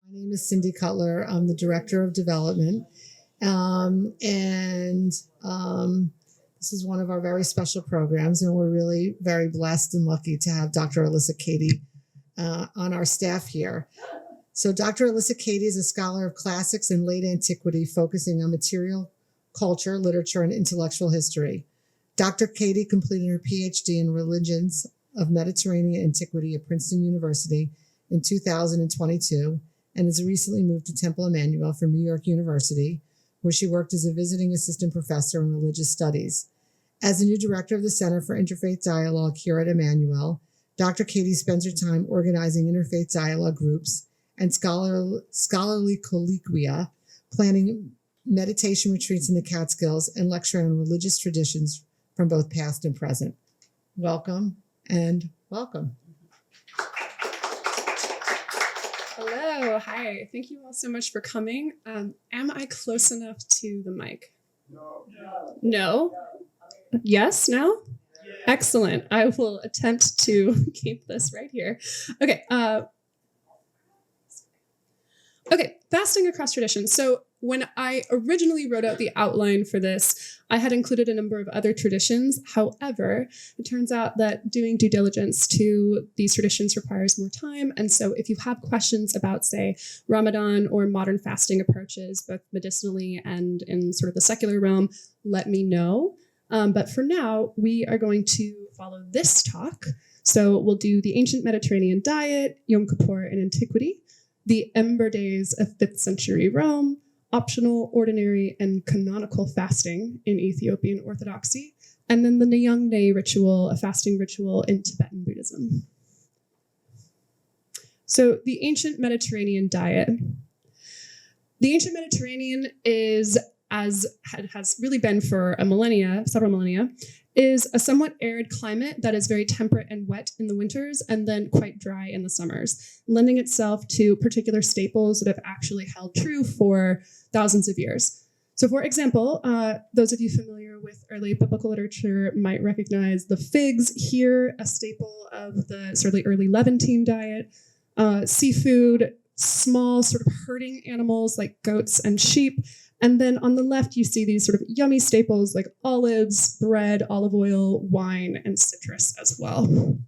My name is Cindy Cutler. I'm the Director of Development. This is one of our very special programs, and we're really very blessed and lucky to have Dr. Alyssa Cady on our staff here. So Dr. Alyssa Cady is a scholar of classics and late antiquity, focusing on material, culture, literature, and intellectual history. Dr. Cady completed her PhD in Religions of Mediterranean Antiquity at Princeton University in 2022, and has recently moved to Temple Emanu-El from New York University, where she worked as a visiting assistant professor in religious studies. As the new director of the Center for Interfaith Dialogue here at Emanu-El, Dr. Cady spends her time organizing interfaith dialogue groups and scholarly colloquia, planning meditation retreats in the Catskills, and lecturing on religious traditions from both past and present. Welcome and welcome. Hello, hi. Thank you all so much for coming. Am I close enough to the mic? No? Yes, now? Excellent. I will attempt to keep this right here. Okay. Fasting across traditions. So when I originally wrote out the outline for this, I had included a number of other traditions. However, it turns out that doing due diligence to these traditions requires more time. And so if you have questions about, say, Ramadan or modern fasting approaches, both medicinally and in sort of the secular realm, let me know. But for now, we are going to follow this talk. So we'll do the ancient Mediterranean diet, Yom Kippur and Antiquity, the Ember Days of 5th century Rome, optional, ordinary, and canonical fasting in Ethiopian Orthodoxy, and then the Nyang ritual, a fasting ritual in Tibetan Buddhism. So the ancient Mediterranean diet. The ancient Mediterranean is, as it has really been for several millennia, is a somewhat arid climate that is very temperate and wet in the winters and then quite dry in the summers, lending itself to particular staples that have actually held true for thousands of years. So for example, those of you familiar with early biblical literature might recognize the figs here, a staple of the sort of the early Levantine diet, seafood, small sort of herding animals like goats and sheep. And then on the left, you see these sort of yummy staples like olives, bread, olive oil, wine, and citrus as well.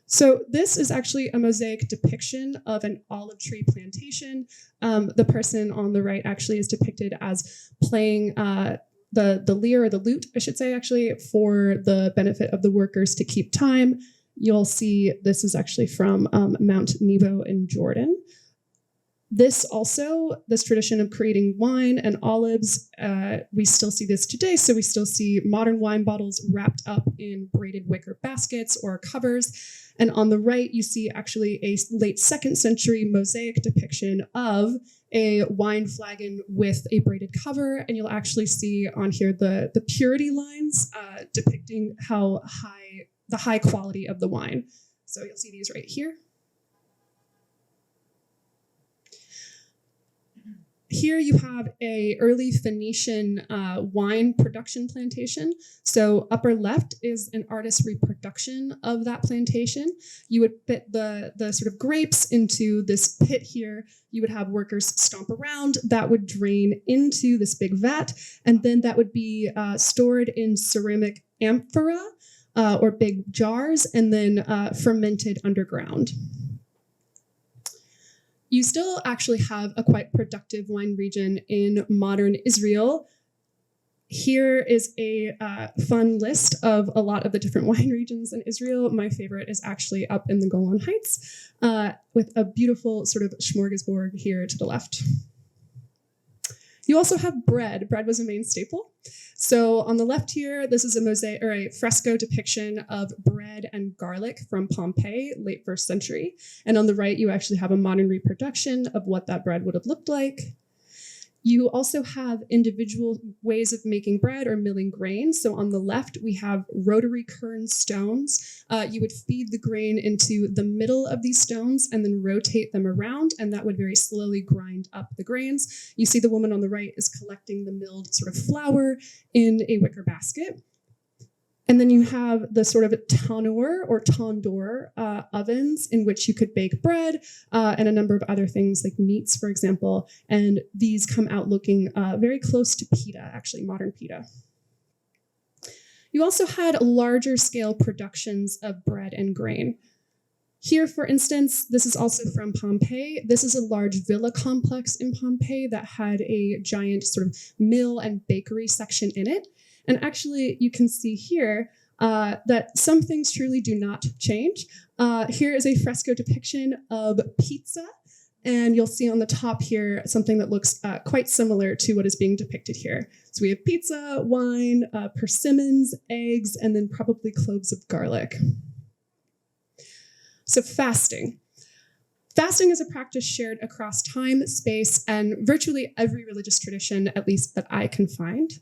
So this is actually a mosaic depiction of an olive tree plantation. The person on the right actually is depicted as playing the lyre, or the lute, I should say, actually, for the benefit of the workers to keep time. You'll see this is actually from Mount Nebo in Jordan. This tradition of creating wine and olives, we still see this today. So we still see modern wine bottles wrapped up in braided wicker baskets or covers. And on the right, you see actually a late 2nd century mosaic depiction of a wine flagon with a braided cover. And you'll actually see on here the purity lines depicting the high quality of the wine. So you'll see these right here. Here you have a early Phoenician wine production plantation. So upper left is an artist's reproduction of that plantation. You would fit the sort of grapes into this pit here. You would have workers stomp around. That would drain into this big vat, and then that would be stored in ceramic amphora or big jars, and then fermented underground. You still actually have a quite productive wine region in modern Israel. Here is a fun list of a lot of the different wine regions in Israel. My favorite is actually up in the Golan Heights with a beautiful sort of smorgasbord here to the left. You also have bread. Bread was a main staple. So on the left here, this is a mosaic or a fresco depiction of bread and garlic from Pompeii, late 1st century. And on the right, you actually have a modern reproduction of what that bread would have looked like. You also have individual ways of making bread or milling grain. So on the left, we have rotary quern stones. You would feed the grain into the middle of these stones and then rotate them around, and that would very slowly grind up the grains. You see the woman on the right is collecting the milled sort of flour in a wicker basket. And then you have the sort of tanur or tandoor ovens in which you could bake bread and a number of other things like meats, for example. And these come out looking very close to pita, actually, modern pita. You also had larger scale productions of bread and grain. Here, for instance, this is also from Pompeii. This is a large villa complex in Pompeii that had a giant sort of mill and bakery section in it. And actually, you can see here that some things truly do not change. Here is a fresco depiction of pizza. And you'll see on the top here something that looks quite similar to what is being depicted here. So we have pizza, wine, persimmons, eggs, and then probably cloves of garlic. So fasting. Fasting is a practice shared across time, space, and virtually every religious tradition, at least that I can find.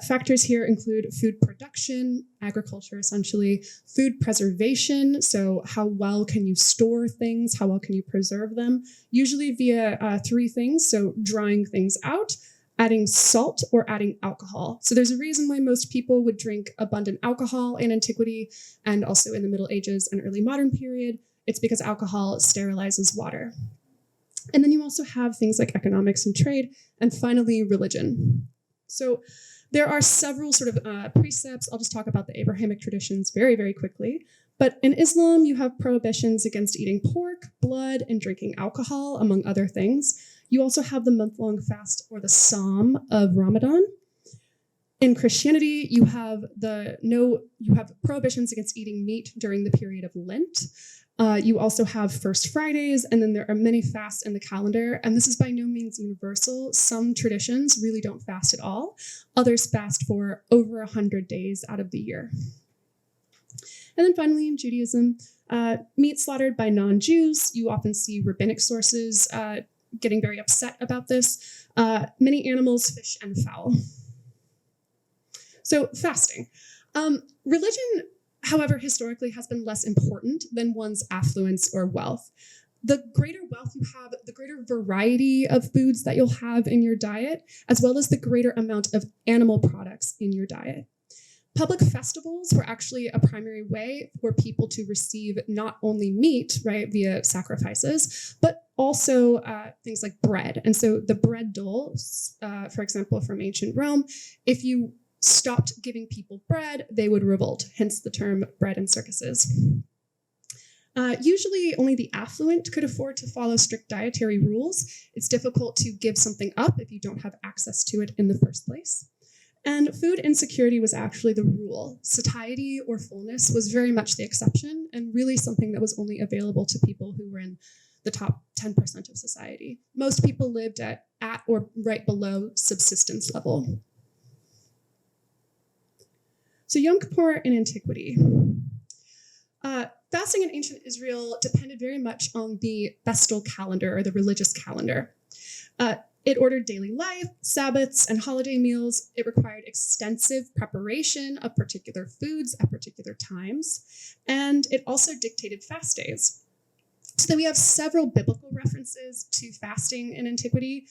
Factors here include food production, agriculture essentially, food preservation, so how well can you store things, how well can you preserve them, usually via three things, so drying things out, adding salt, or adding alcohol. So there's a reason why most people would drink abundant alcohol in antiquity and also in the Middle Ages and early modern period. It's because alcohol sterilizes water. And then you also have things like economics and trade, and finally, religion. So there are several sort of precepts. I'll just talk about the Abrahamic traditions very, very quickly. But in Islam, you have prohibitions against eating pork, blood, and drinking alcohol, among other things. You also have the month-long fast or the Psalm of Ramadan. In Christianity, you have prohibitions against eating meat during the period of Lent. You also have First Fridays, and then there are many fasts in the calendar, and this is by no means universal. Some traditions really don't fast at all. Others fast for over 100 days out of the year. And then finally, in Judaism, meat slaughtered by non-Jews. You often see rabbinic sources getting very upset about this. Many animals, fish, and fowl. So fasting. Religion, however, historically has been less important than one's affluence or wealth. The greater wealth you have, the greater variety of foods that you'll have in your diet, as well as the greater amount of animal products in your diet. Public festivals were actually a primary way for people to receive not only meat, right, via sacrifices, but also things like bread. And so the bread dole, for example, from ancient Rome, if you stopped giving people bread, they would revolt, hence the term bread and circuses. Usually only the affluent could afford to follow strict dietary rules. It's difficult to give something up if you don't have access to it in the first place. And food insecurity was actually the rule. Satiety or fullness was very much the exception, and really something that was only available to people who were in the top 10% of society. Most people lived at or right below subsistence level. So Yom Kippur in Antiquity. Fasting in ancient Israel depended very much on the festal calendar or the religious calendar. It ordered daily life, Sabbaths, and holiday meals. It required extensive preparation of particular foods at particular times. And it also dictated fast days. So that we have several biblical references to fasting in antiquity.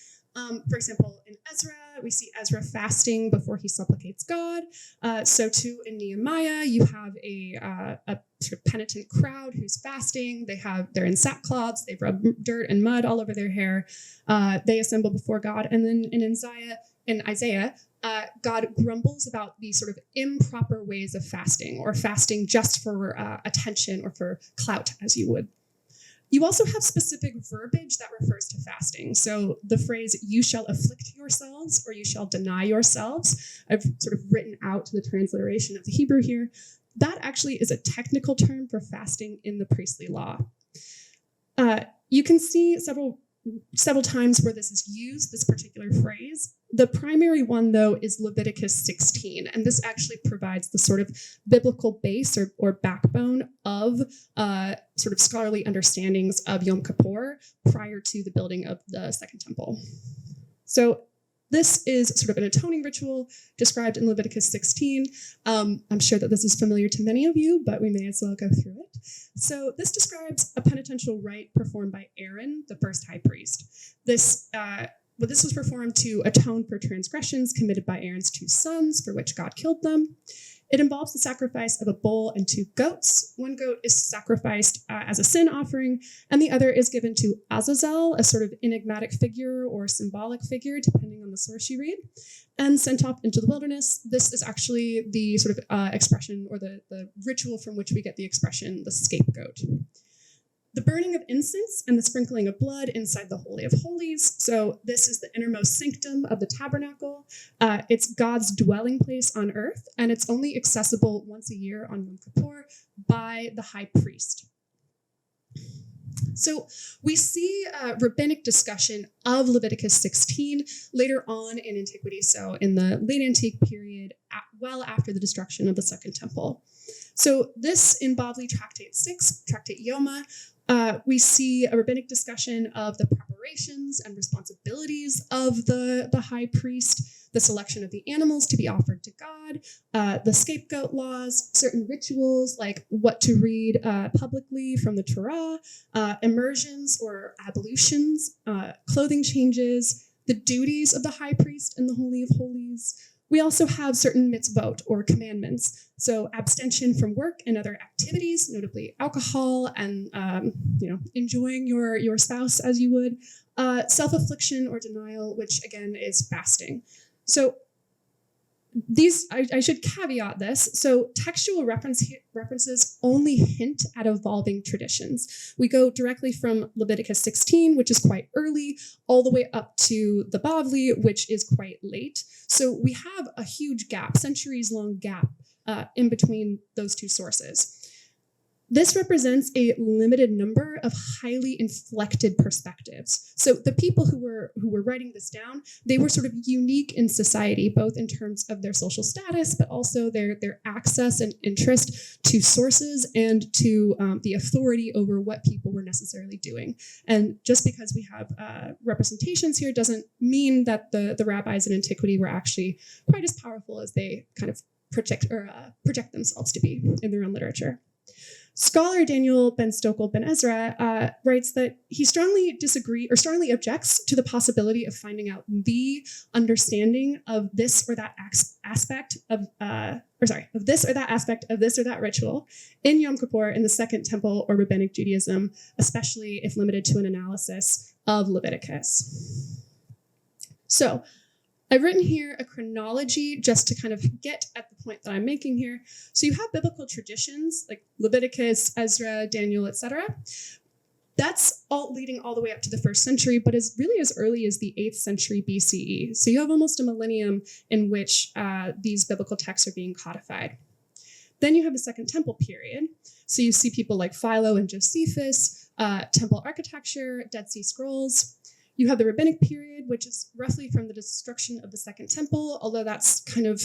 For example, in Ezra, we see Ezra fasting before he supplicates God. So too in Nehemiah, you have a sort of penitent crowd who's fasting. They're in sackcloths. They rub dirt and mud all over their hair. They assemble before God. And then in Isaiah, God grumbles about these sort of improper ways of fasting, or fasting just for attention or for clout, as you would. You also have specific verbiage that refers to fasting. So the phrase, you shall afflict yourselves, or you shall deny yourselves. I've sort of written out the transliteration of the Hebrew here. That actually is a technical term for fasting in the priestly law. You can see several times where this is used, this particular phrase. The primary one, though, is Leviticus 16, and this actually provides the sort of biblical base or backbone of sort of scholarly understandings of Yom Kippur prior to the building of the Second Temple. So this is sort of an atoning ritual described in Leviticus 16. I'm sure that this is familiar to many of you, but we may as well go through it. So this describes a penitential rite performed by Aaron, the first high priest. This was performed to atone for transgressions committed by Aaron's two sons, for which God killed them. It involves the sacrifice of a bull and 2 goats. One goat is sacrificed as a sin offering, and the other is given to Azazel, a sort of enigmatic figure or symbolic figure, depending on the source you read, and sent off into the wilderness. This is actually the sort of expression or the ritual from which we get the expression, the scapegoat. The burning of incense and the sprinkling of blood inside the Holy of Holies. So this is the innermost sanctum of the tabernacle. It's God's dwelling place on earth, and it's only accessible once a year on Yom Kippur by the high priest. So we see rabbinic discussion of Leviticus 16 later on in Antiquity, so in the late Antique period, well after the destruction of the Second Temple. So this in Bavli Tractate 6, Tractate Yoma, we see a rabbinic discussion of the preparations and responsibilities of the high priest, the selection of the animals to be offered to God, the scapegoat laws, certain rituals like what to read publicly from the Torah, immersions or ablutions, clothing changes, the duties of the high priest in the Holy of Holies. We also have certain mitzvot or commandments. So abstention from work and other activities, notably alcohol and enjoying your spouse as you would. Self-affliction or denial, which again is fasting. So these, I should caveat this. So textual references only hint at evolving traditions. We go directly from Leviticus 16, which is quite early, all the way up to the Bavli, which is quite late. So we have a huge gap, centuries-long gap in between those two sources. This represents a limited number of highly inflected perspectives. So the people who were writing this down, they were sort of unique in society, both in terms of their social status, but also their access and interest to sources and to the authority over what people were necessarily doing. And just because we have representations here doesn't mean that the rabbis in Antiquity were actually quite as powerful as they kind of project themselves to be in their own literature. Scholar Daniel Ben Stokel Ben Ezra writes that he strongly objects to the possibility of finding out the understanding of this or that aspect of this or that ritual in Yom Kippur in the Second Temple or Rabbinic Judaism, especially if limited to an analysis of Leviticus. So I've written here a chronology just to kind of get at the point that I'm making here. So you have biblical traditions like Leviticus, Ezra, Daniel, etc. That's all leading all the way up to the 1st century, but is really as early as the 8th century BCE. So you have almost a millennium in which these biblical texts are being codified. Then you have the Second Temple period. So you see people like Philo and Josephus, temple architecture, Dead Sea Scrolls. You have the Rabbinic period, which is roughly from the destruction of the Second Temple, although that's kind of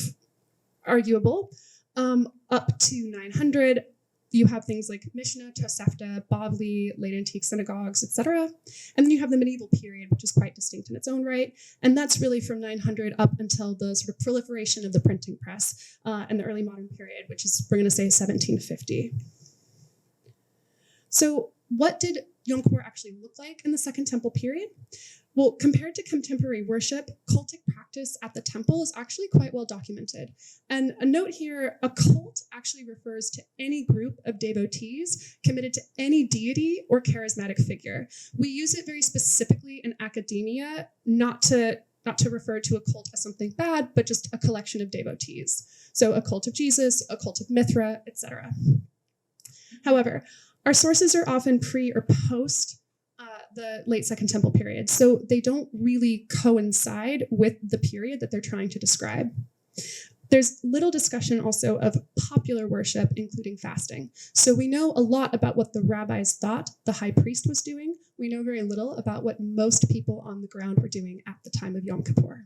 arguable, up to 900. You have things like Mishnah, Tosefta, Bavli, late antique synagogues, etc. And then you have the medieval period, which is quite distinct in its own right. And that's really from 900 up until the sort of proliferation of the printing press and the early modern period, which is, we're going to say, 1750. So what did Yom Kippur actually look like in the Second Temple period? Well, compared to contemporary worship, cultic practice at the temple is actually quite well documented. And a note here, a cult actually refers to any group of devotees committed to any deity or charismatic figure. We use it very specifically in academia, not to refer to a cult as something bad, but just a collection of devotees. So a cult of Jesus, a cult of Mithra, etc. However, our sources are often pre or post the late Second Temple period, so they don't really coincide with the period that they're trying to describe. There's little discussion also of popular worship, including fasting. So we know a lot about what the rabbis thought the high priest was doing. We know very little about what most people on the ground were doing at the time of Yom Kippur.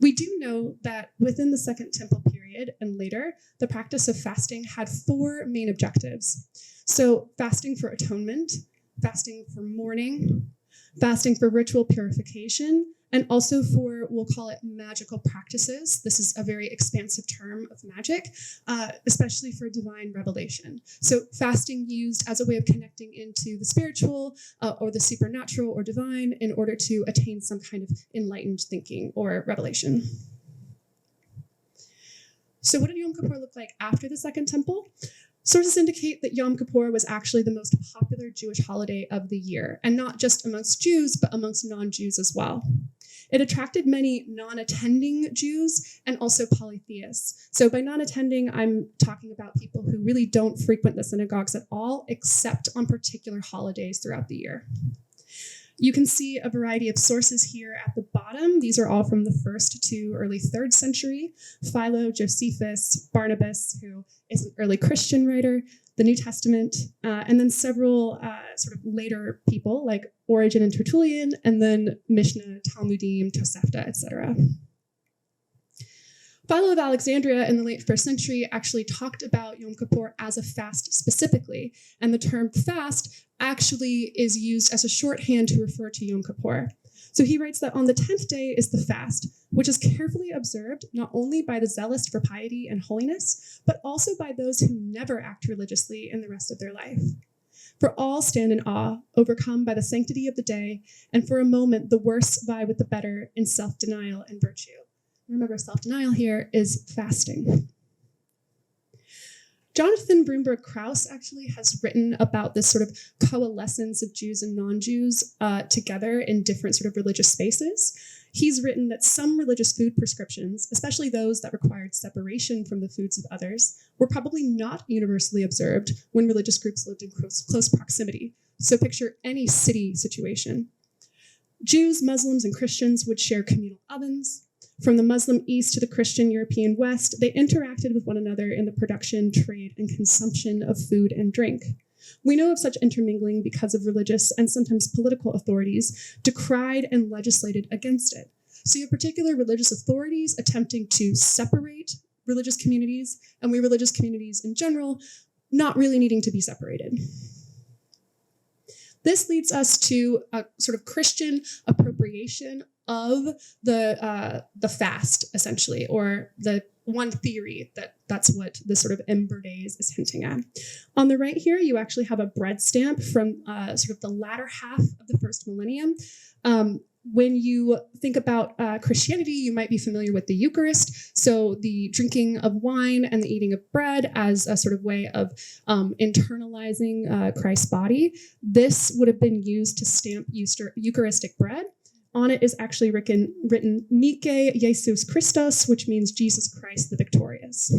We do know that within the Second Temple period and later, the practice of fasting had 4 main objectives. So fasting for atonement, fasting for mourning, fasting for ritual purification, and also for, we'll call it magical practices. This is a very expansive term of magic, especially for divine revelation. So fasting used as a way of connecting into the spiritual or the supernatural or divine in order to attain some kind of enlightened thinking or revelation. So what did Yom Kippur look like after the Second Temple? Sources indicate that Yom Kippur was actually the most popular Jewish holiday of the year, and not just amongst Jews, but amongst non-Jews as well. It attracted many non-attending Jews and also polytheists. So by non-attending, I'm talking about people who really don't frequent the synagogues at all, except on particular holidays throughout the year. You can see a variety of sources here at the bottom. These are all from the 1st to early 3rd century. Philo, Josephus, Barnabas, who is an early Christian writer, the New Testament, and then several sort of later people like Origen and Tertullian, and then Mishnah, Talmudim, Tosefta, etc. Pho of Alexandria in the late 1st century actually talked about Yom Kippur as a fast specifically, and the term fast actually is used as a shorthand to refer to Yom Kippur. So he writes that on the 10th day is the fast, which is carefully observed not only by the zealous for piety and holiness, but also by those who never act religiously in the rest of their life. For all stand in awe, overcome by the sanctity of the day, and for a moment the worse vie with the better in self-denial and virtue. Remember, self-denial here is fasting. Jonathan Broomberg Krauss actually has written about this sort of coalescence of Jews and non-Jews together in different sort of religious spaces. He's written that some religious food prescriptions, especially those that required separation from the foods of others, were probably not universally observed when religious groups lived in close proximity. So picture any city situation. Jews, Muslims, and Christians would share communal ovens. From the Muslim East to the Christian European West, they interacted with one another in the production, trade, and consumption of food and drink. We know of such intermingling because of religious and sometimes political authorities decried and legislated against it. So you have particular religious authorities attempting to separate religious communities, and we religious communities in general not really needing to be separated. This leads us to a sort of Christian appropriation of the fast, essentially, or the one theory that's what the sort of Ember Days is hinting at. On the right here, you actually have a bread stamp from sort of the latter half of the first millennium. When you think about Christianity, you might be familiar with the Eucharist, so the drinking of wine and the eating of bread as a sort of way of internalizing Christ's body. This would have been used to stamp Eucharistic bread. On it is actually written Nike Jesus Christos, which means Jesus Christ the Victorious.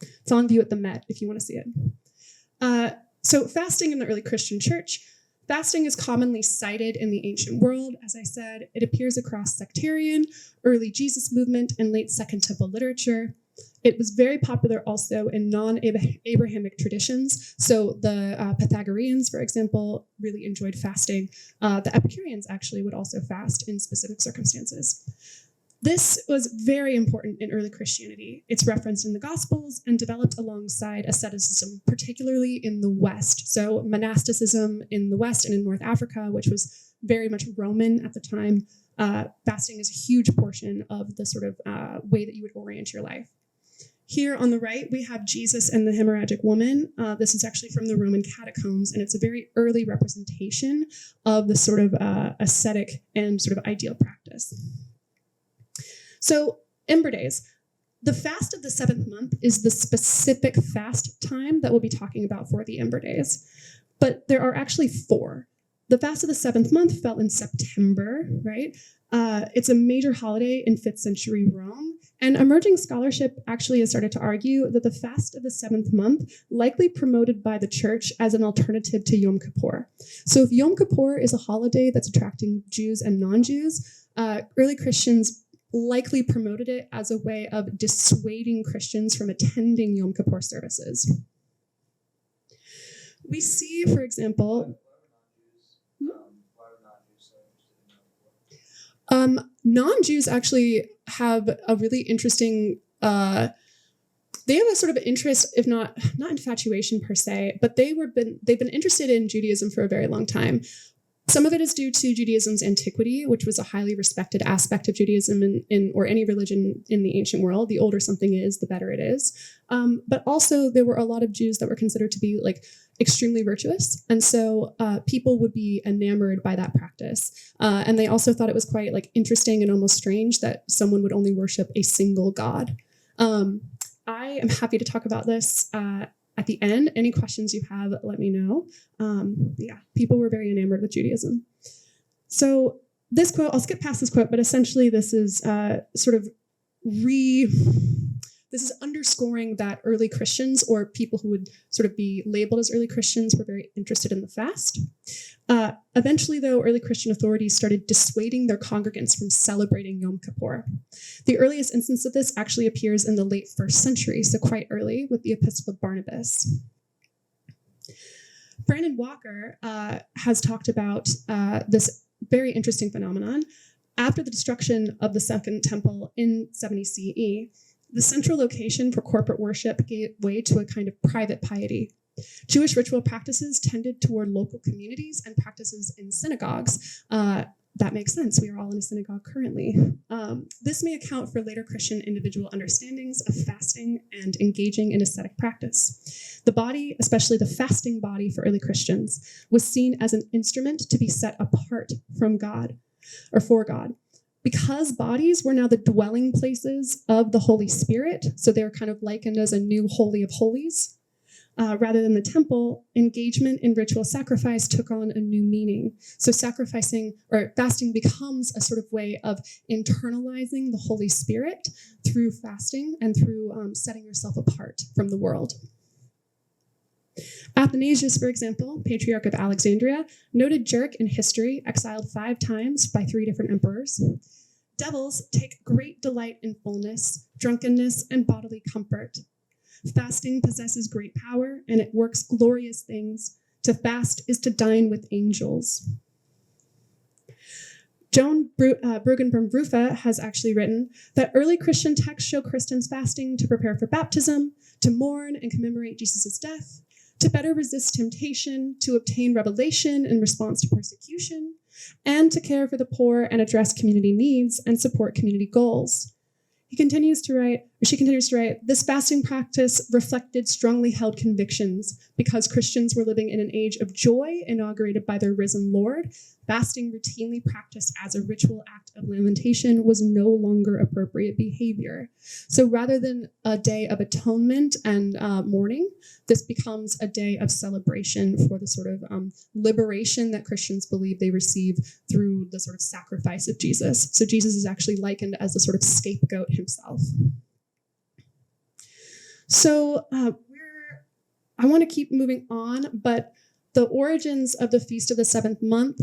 It's on view at the Met if you want to see it. So fasting in the early Christian church. Fasting is commonly cited in the ancient world. As I said, it appears across sectarian, early Jesus movement, and late Second Temple literature. It was very popular also in non-Abrahamic traditions. So the Pythagoreans, for example, really enjoyed fasting. The Epicureans actually would also fast in specific circumstances. This was very important in early Christianity. It's referenced in the Gospels and developed alongside asceticism, particularly in the West. So monasticism in the West and in North Africa, which was very much Roman at the time. Fasting is a huge portion of the sort of way that you would orient your life. Here on the right, we have Jesus and the hemorrhagic woman. This is actually from the Roman catacombs, and it's a very early representation of the sort of ascetic and sort of ideal practice. So, Ember Days. The fast of the 7th month is the specific fast time that we'll be talking about for the Ember Days. But there are actually 4. The fast of the 7th month fell in September, right? It's a major holiday in 5th century Rome. And emerging scholarship actually has started to argue that the fast of the 7th month likely promoted by the church as an alternative to Yom Kippur. So if Yom Kippur is a holiday that's attracting Jews and non-Jews, early Christians likely promoted it as a way of dissuading Christians from attending Yom Kippur services. We see, for example, non-Jews actually have a really interesting, they have a sort of interest, if not infatuation per se, but they've been interested in Judaism for a very long time. Some of it is due to Judaism's antiquity, which was a highly respected aspect of Judaism or any religion in the ancient world. The older something is, the better it is. But also there were a lot of Jews that were considered to be like extremely virtuous. And so people would be enamored by that practice. And they also thought it was quite like interesting and almost strange that someone would only worship a single god. I am happy to talk about this at the end. Any questions you have, let me know. People were very enamored with Judaism. So this quote, I'll skip past this quote, but essentially this is this is underscoring that early Christians, or people who would sort of be labeled as early Christians, were very interested in the fast. Eventually, though, early Christian authorities started dissuading their congregants from celebrating Yom Kippur. The earliest instance of this actually appears in the late 1st century, so quite early, with the Epistle of Barnabas. Brandon Walker has talked about this very interesting phenomenon. After the destruction of the Second Temple in 70 CE, the central location for corporate worship gave way to a kind of private piety. Jewish ritual practices tended toward local communities and practices in synagogues. That makes sense. We are all in a synagogue currently. This may account for later Christian individual understandings of fasting and engaging in ascetic practice. The body, especially the fasting body for early Christians, was seen as an instrument to be set apart from God, or for God. Because bodies were now the dwelling places of the Holy Spirit, so they were kind of likened as a new Holy of Holies, rather than the temple, engagement in ritual sacrifice took on a new meaning. So sacrificing or fasting becomes a sort of way of internalizing the Holy Spirit through fasting and through setting yourself apart from the world. Athanasius, for example, Patriarch of Alexandria, noted jerk in history, exiled 5 times by 3 different emperors. Devils take great delight in fullness, drunkenness, and bodily comfort. Fasting possesses great power, and it works glorious things. To fast is to dine with angels. Joan Bruggen from Rufa has actually written that early Christian texts show Christians fasting to prepare for baptism, to mourn and commemorate Jesus' death, to better resist temptation, to obtain revelation in response to persecution, and to care for the poor and address community needs and support community goals. She continues to write, this fasting practice reflected strongly held convictions because Christians were living in an age of joy inaugurated by their risen Lord. Fasting routinely practiced as a ritual act of lamentation was no longer appropriate behavior. So rather than a day of atonement and mourning, this becomes a day of celebration for the sort of liberation that Christians believe they receive through the sort of sacrifice of Jesus. So Jesus is actually likened as the sort of scapegoat himself. So I want to keep moving on, but the origins of the Feast of the Seventh Month,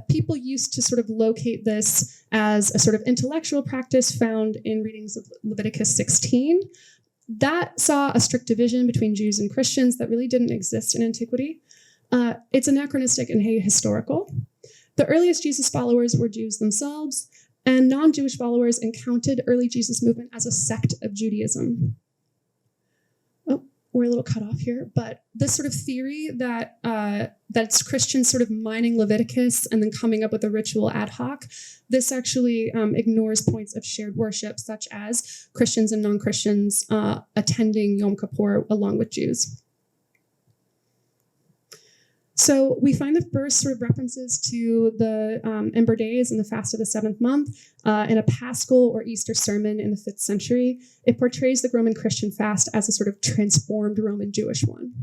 people used to sort of locate this as a sort of intellectual practice found in readings of Leviticus 16. That saw a strict division between Jews and Christians that really didn't exist in Antiquity. It's anachronistic and ahistorical. The earliest Jesus followers were Jews themselves, and non-Jewish followers encountered early Jesus movement as a sect of Judaism. We're a little cut off here, but this sort of theory that that's Christians sort of mining Leviticus and then coming up with a ritual ad hoc, this actually ignores points of shared worship, such as Christians and non-Christians attending Yom Kippur along with Jews. So we find the first sort of references to the Ember Days and the fast of the 7th month in a Paschal or Easter sermon in the 5th century. It portrays the Roman Christian fast as a sort of transformed Roman Jewish one.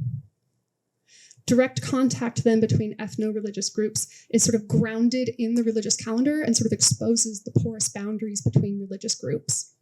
Direct contact then between ethno-religious groups is sort of grounded in the religious calendar and sort of exposes the porous boundaries between religious groups.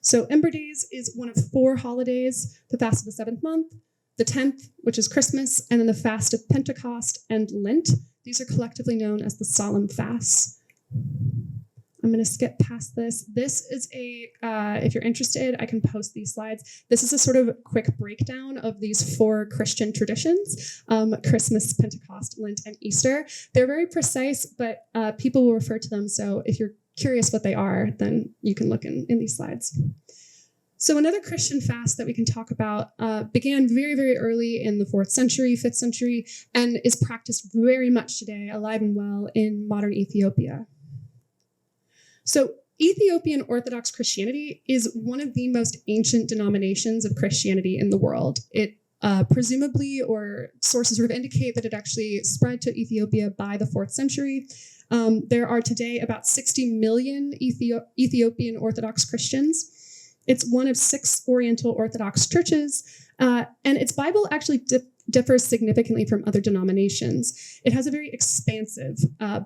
So Ember Days is one of 4 holidays, the fast of the 7th month, the 10th, which is Christmas, and then the fast of Pentecost and Lent. These are collectively known as the solemn fasts. I'm going to skip past this. This is if you're interested, I can post these slides. This is a sort of quick breakdown of these 4 Christian traditions, Christmas, Pentecost, Lent, and Easter. They're very precise, but people will refer to them. So if you're curious what they are, then you can look in these slides. So another Christian fast that we can talk about began very, very early in the 4th century, 5th century, and is practiced very much today, alive and well, in modern Ethiopia. So Ethiopian Orthodox Christianity is one of the most ancient denominations of Christianity in the world. It presumably, or sources sort of indicate that it actually spread to Ethiopia by the 4th century. There are today about 60 million Ethiopian Orthodox Christians. It's one of 6 Oriental Orthodox churches, and its Bible actually differs significantly from other denominations. It has a very expansive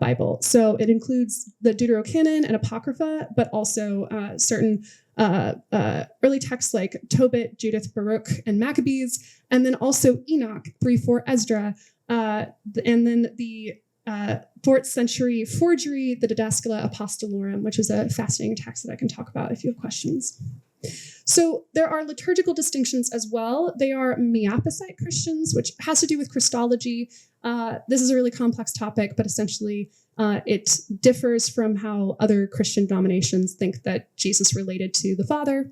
Bible, so it includes the Deuterocanon and Apocrypha, but also certain early texts like Tobit, Judith, Baruch, and Maccabees, and then also Enoch, 3-4 Ezra, and then the 4th century forgery, the Didascalia Apostolorum, which is a fascinating text that I can talk about if you have questions. So there are liturgical distinctions as well. They are Miaphysite Christians, which has to do with Christology. This is a really complex topic, but essentially it differs from how other Christian denominations think that Jesus related to the Father.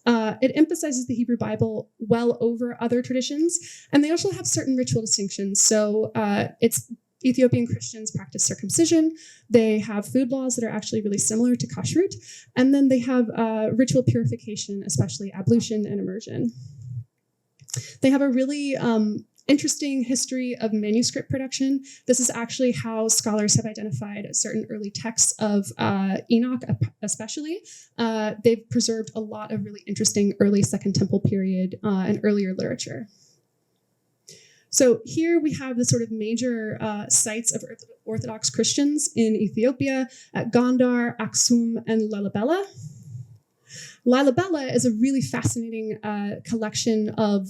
It emphasizes the Hebrew Bible well over other traditions, and they also have certain ritual distinctions. So it's Ethiopian Christians practice circumcision. They have food laws that are actually really similar to kashrut. And then they have ritual purification, especially ablution and immersion. They have a really interesting history of manuscript production. This is actually how scholars have identified certain early texts of Enoch, especially. They've preserved a lot of really interesting early Second Temple period and earlier literature. So here we have the sort of major sites of Orthodox Christians in Ethiopia at Gondar, Aksum, and Lalibela. Lalibela is a really fascinating collection of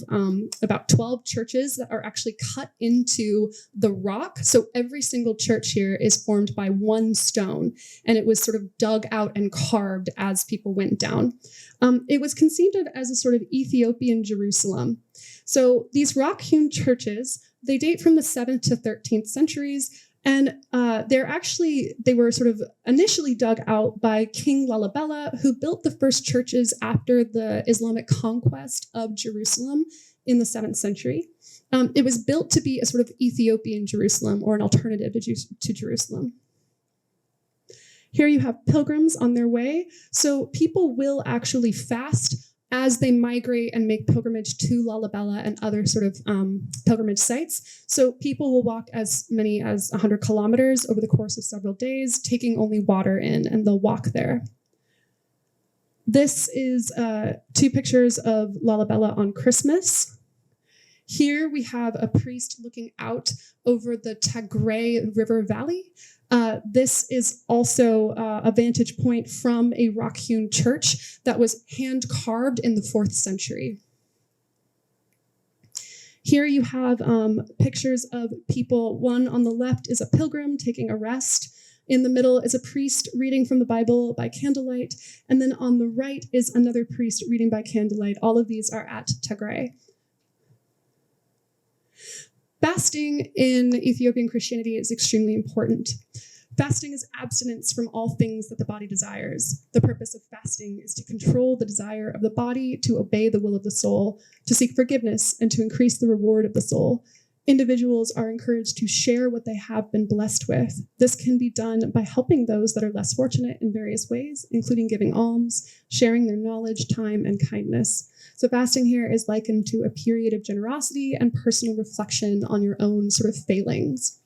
about 12 churches that are actually cut into the rock. So every single church here is formed by one stone, and it was sort of dug out and carved as people went down. It was conceived of as a sort of Ethiopian Jerusalem. So these rock-hewn churches, they date from the 7th to 13th centuries, and they were sort of initially dug out by King Lalibela, who built the first churches after the Islamic conquest of Jerusalem in the 7th century. It was built to be a sort of Ethiopian Jerusalem, or an alternative to Jerusalem. Here you have pilgrims on their way. So people will actually fast as they migrate and make pilgrimage to Lalibela and other sort of pilgrimage sites. So people will walk as many as 100 kilometers over the course of several days, taking only water in, and they'll walk there. This is 2 pictures of Lalibela on Christmas. Here we have a priest looking out over the Tigray River Valley. This is also a vantage point from a rock-hewn church that was hand-carved in the 4th century. Here you have pictures of people. One on the left is a pilgrim taking a rest. In the middle is a priest reading from the Bible by candlelight. And then on the right is another priest reading by candlelight. All of these are at Tigray. Fasting in Ethiopian Christianity is extremely important. Fasting is abstinence from all things that the body desires. The purpose of fasting is to control the desire of the body, to obey the will of the soul, to seek forgiveness, and to increase the reward of the soul. Individuals are encouraged to share what they have been blessed with. This can be done by helping those that are less fortunate in various ways, including giving alms, sharing their knowledge, time, and kindness. So fasting here is likened to a period of generosity and personal reflection on your own sort of failings.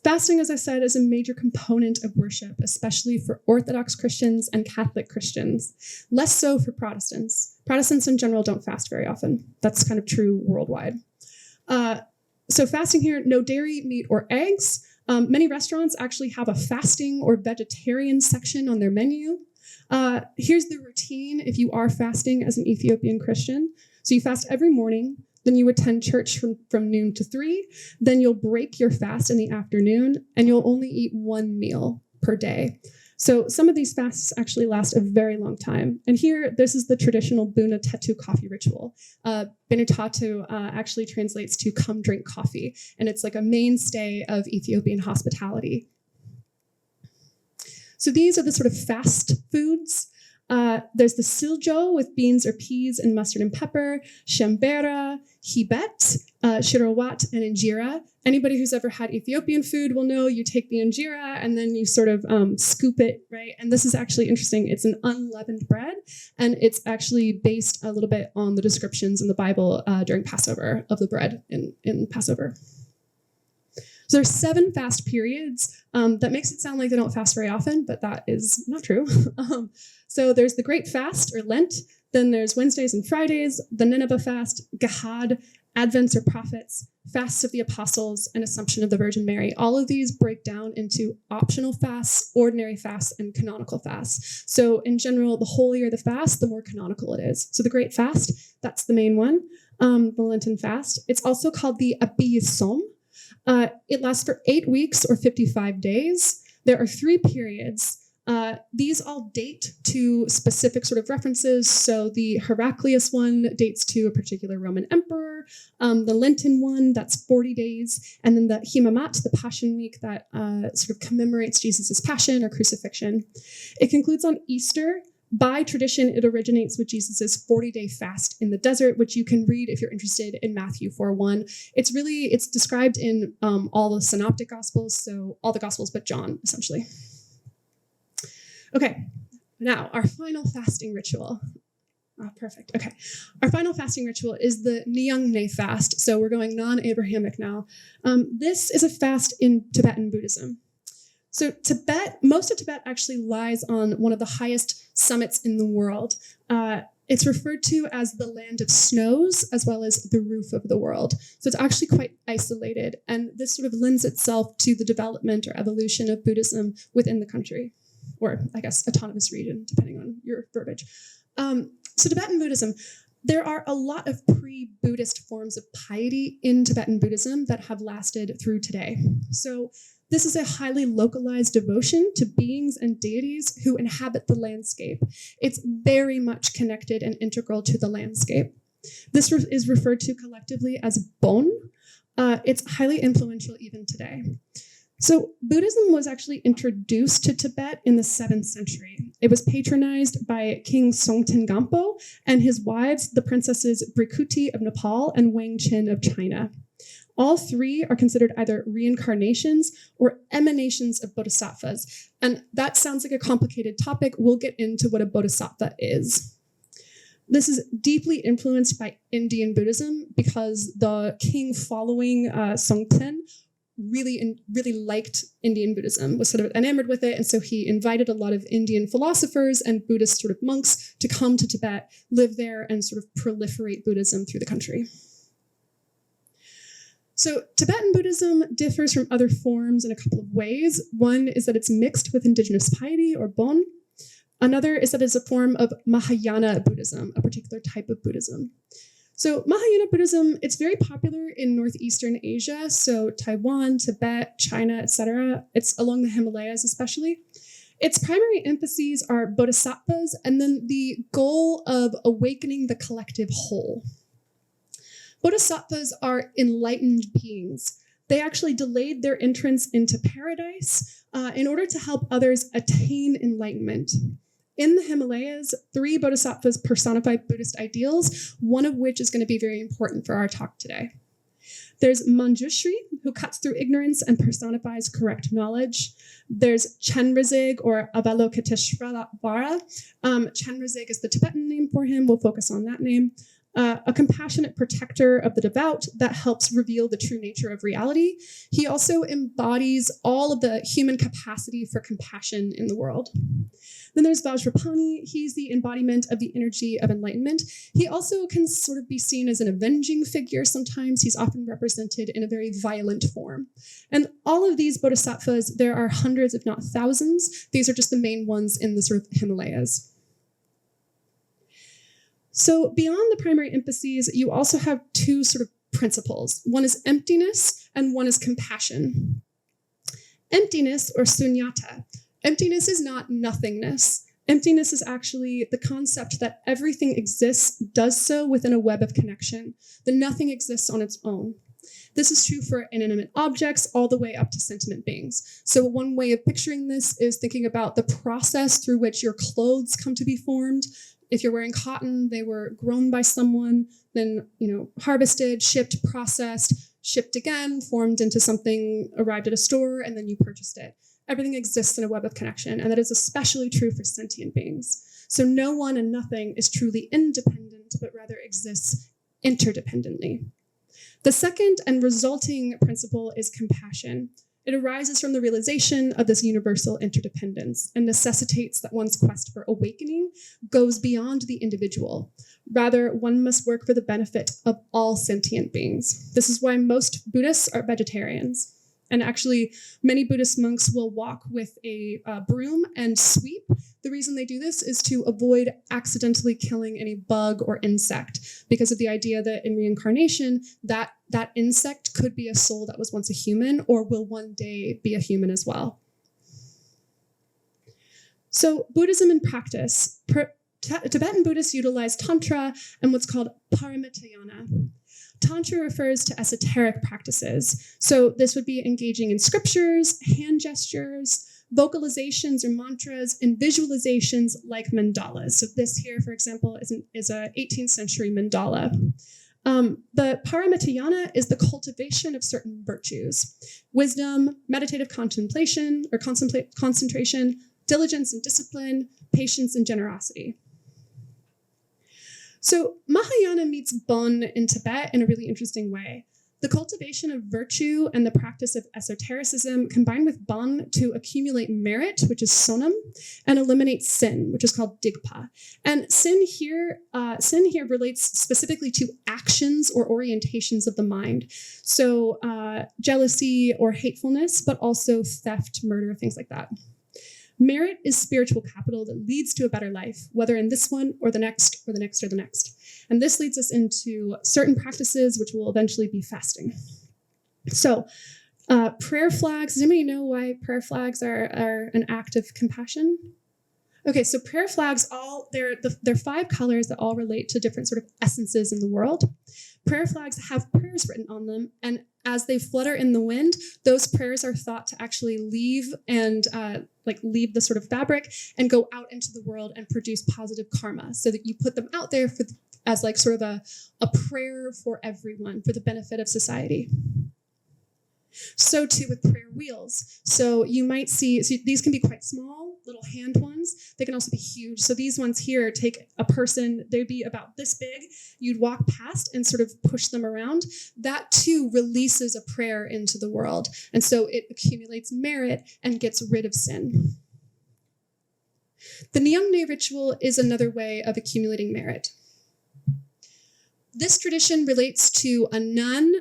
Fasting, as I said, is a major component of worship, especially for Orthodox Christians and Catholic Christians. Less so for Protestants. Protestants in general don't fast very often. That's kind of true worldwide. So fasting here, no dairy, meat, or eggs. Many restaurants actually have a fasting or vegetarian section on their menu. Here's the routine if you are fasting as an Ethiopian Christian. So you fast every morning. Then you attend church from noon to 3. Then you'll break your fast in the afternoon, and you'll only eat 1 meal per day. So some of these fasts actually last a very long time. And here, this is the traditional Buna Tetu coffee ritual. Binutatu actually translates to come drink coffee, and it's like a mainstay of Ethiopian hospitality. So these are the sort of fast foods. There's the siljo with beans or peas and mustard and pepper, shembera, hibet, shirawat, and injera. Anybody who's ever had Ethiopian food will know you take the injera and then you sort of scoop it, right? And this is actually interesting. It's an unleavened bread, and it's actually based a little bit on the descriptions in the Bible during Passover of the bread in Passover. So there's 7 fast periods. That makes it sound like they don't fast very often, but that is not true. So there's the Great Fast, or Lent. Then there's Wednesdays and Fridays, the Nineveh Fast, Gahad, Advents or Prophets, Fasts of the Apostles, and Assumption of the Virgin Mary. All of these break down into optional fasts, ordinary fasts, and canonical fasts. So in general, the holier the fast, the more canonical it is. So the Great Fast, that's the main one, the Lenten fast. It's also called the Abiyassom. It lasts for 8 weeks or 55 days. There are 3 periods. These all date to specific sort of references. So the Heraclius one dates to a particular Roman emperor. The Lenten one, that's 40 days. And then the Himamat, the Passion Week, that sort of commemorates Jesus' passion or crucifixion. It concludes on Easter. By tradition, it originates with Jesus' 40-day fast in the desert, which you can read if you're interested in Matthew 4:1. It's described in all the synoptic gospels, so all the gospels but John, essentially. Okay, now our final fasting ritual. Oh, perfect. Okay, our final fasting ritual is the Nyungne fast. So we're going non-Abrahamic now. This is a fast in Tibetan Buddhism. So most of Tibet actually lies on one of the highest summits in the world. It's referred to as the land of snows, as well as the roof of the world. So it's actually quite isolated, and this sort of lends itself to the development or evolution of Buddhism within the country, or I guess autonomous region, depending on your verbiage. So Tibetan Buddhism, there are a lot of pre-Buddhist forms of piety in Tibetan Buddhism that have lasted through today. So this is a highly localized devotion to beings and deities who inhabit the landscape. It's very much connected and integral to the landscape. This is referred to collectively as Bon. It's highly influential even today. So Buddhism was actually introduced to Tibet in the 7th century. It was patronized by King Songtsen Gampo and his wives, the princesses Brikuti of Nepal and Wang Qin of China. All 3 are considered either reincarnations or emanations of bodhisattvas. And that sounds like a complicated topic. We'll get into what a bodhisattva is. This is deeply influenced by Indian Buddhism because the king following Songtsen really liked Indian Buddhism, was sort of enamored with it, and so he invited a lot of Indian philosophers and Buddhist sort of monks to come to Tibet, live there, and sort of proliferate Buddhism through the country. So Tibetan Buddhism differs from other forms in a couple of ways. One is that it's mixed with indigenous piety, or Bon. Another is that it's a form of Mahayana Buddhism, a particular type of Buddhism. So Mahayana Buddhism, it's very popular in Northeastern Asia, so Taiwan, Tibet, China, etc. It's along the Himalayas especially. Its primary emphases are bodhisattvas and then the goal of awakening the collective whole. Bodhisattvas are enlightened beings. They actually delayed their entrance into paradise in order to help others attain enlightenment. In the Himalayas, 3 bodhisattvas personify Buddhist ideals, one of which is going to be very important for our talk today. There's Manjushri, who cuts through ignorance and personifies correct knowledge. There's Chenrezig, or Avalokiteshvara. Chenrezig is the Tibetan name for him. We'll focus on that name. A compassionate protector of the devout that helps reveal the true nature of reality. He also embodies all of the human capacity for compassion in the world. Then there's Vajrapani. He's the embodiment of the energy of enlightenment. He also can sort of be seen as an avenging figure sometimes. He's often represented in a very violent form. And all of these bodhisattvas, there are hundreds, if not thousands. These are just the main ones in the sort of Himalayas. So beyond the primary emphases, you also have 2 sort of principles. One is emptiness and one is compassion. Emptiness, or sunyata. Emptiness is not nothingness. Emptiness is actually the concept that everything exists, does so within a web of connection, that nothing exists on its own. This is true for inanimate objects all the way up to sentient beings. So one way of picturing this is thinking about the process through which your clothes come to be formed. If you're wearing cotton, they were grown by someone, then harvested, shipped, processed, shipped again, formed into something, arrived at a store, and then you purchased it. Everything exists in a web of connection, and that is especially true for sentient beings. So no one and nothing is truly independent, but rather exists interdependently. The second and resulting principle is compassion. It arises from the realization of this universal interdependence and necessitates that one's quest for awakening goes beyond the individual. Rather, one must work for the benefit of all sentient beings. This is why most Buddhists are vegetarians. And actually, many Buddhist monks will walk with a broom and sweep. The reason they do this is to avoid accidentally killing any bug or insect, because of the idea that in reincarnation, that insect could be a soul that was once a human or will one day be a human as well. So Buddhism in practice. Tibetan Buddhists utilize Tantra and what's called Paramitayana. Tantra refers to esoteric practices. So this would be engaging in scriptures, hand gestures, vocalizations or mantras, and visualizations like mandalas. So this here, for example, is a 18th century mandala. The Paramitayana is the cultivation of certain virtues: wisdom, meditative contemplation or concentration, diligence and discipline, patience and generosity. So Mahayana meets Bon in Tibet in a really interesting way. The cultivation of virtue and the practice of esotericism combine with Bon to accumulate merit, which is sonam, and eliminate sin, which is called digpa. And sin here relates specifically to actions or orientations of the mind. So jealousy or hatefulness, but also theft, murder, things like that. Merit is spiritual capital that leads to a better life, whether in this one or the next or the next or the next. And this leads us into certain practices, which will eventually be fasting. So prayer flags, does anybody know why prayer flags are an act of compassion? Okay, so prayer flags, they're 5 colors that all relate to different sort of essences in the world. Prayer flags have prayers written on them, and as they flutter in the wind, those prayers are thought to actually leave leave the sort of fabric and go out into the world and produce positive karma, so that you put them out there as like sort of a prayer for everyone, for the benefit of society. So too with prayer wheels. So you might see, these can be quite small, little hand ones. They can also be huge. So these ones here take a person, they'd be about this big. You'd walk past and sort of push them around. That too releases a prayer into the world. And so it accumulates merit and gets rid of sin. The Nyungne ritual is another way of accumulating merit. This tradition relates to a nun